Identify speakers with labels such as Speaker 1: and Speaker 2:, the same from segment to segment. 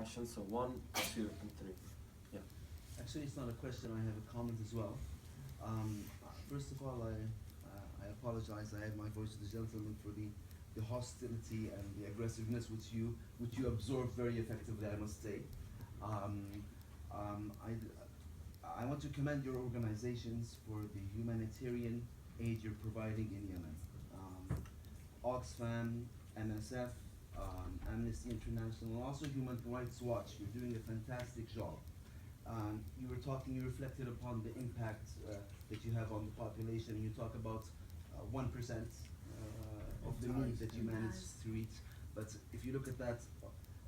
Speaker 1: questions. So 1, 2, and 3. Yeah.
Speaker 2: Actually, it's not a question. I have a comment as well. First of all, I apologize. I add my voice to the gentleman for the hostility and the aggressiveness which you absorbed very effectively, I must say. I want to commend your organizations for the humanitarian aid you're providing in Yemen. Oxfam, MSF, Amnesty International, and also Human Rights Watch. You're doing a fantastic job. You reflected upon the impact that you have on the population. You talk about 1% of the needs that you manage to reach. But if you look at that,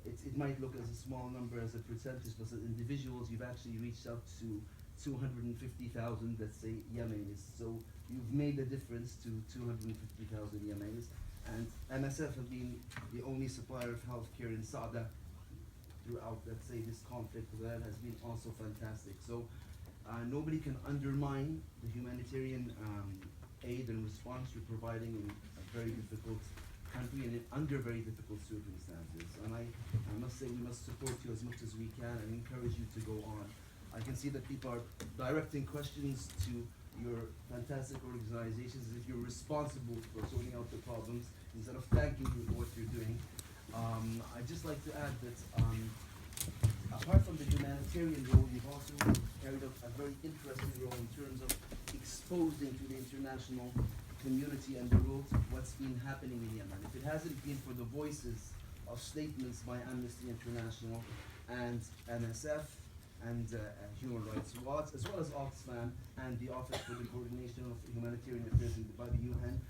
Speaker 2: it might look as a small number as a percentage, but as individuals, you've actually reached out to 250,000, let's say, Yemenis. So you've made a difference to 250,000 Yemenis. And MSF have been the only supplier of healthcare in صعدة throughout, let's say, this conflict. That has been also fantastic. So nobody can undermine the humanitarian aid and response you're providing in a very difficult country and under very difficult circumstances. And I must say we must support you as much as we can and encourage you to go on. I can see that people are directing questions to your fantastic organizations as if you're responsible for sorting out the problems instead of thanking you for what you're doing. I'd just like to add that apart from the humanitarian role, you've also carried out a very interesting role in terms of exposing to the international community and the world what's been happening in Yemen. If it hasn't been for the voices of statements by Amnesty International and MSF and Human Rights Watch, as well as Oxfam and the Office for the Coordination of Humanitarian Affairs by the UN,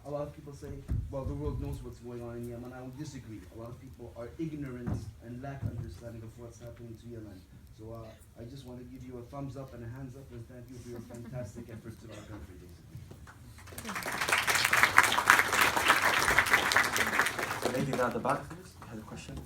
Speaker 2: a lot of people say, well, the world knows what's going on in Yemen. I would disagree. A lot of people are ignorant and lack understanding of what's happening to Yemen. So I just want to give you a thumbs up and a hands up and thank you for your fantastic efforts in our country, basically.
Speaker 1: The lady there at the back, please, had a question.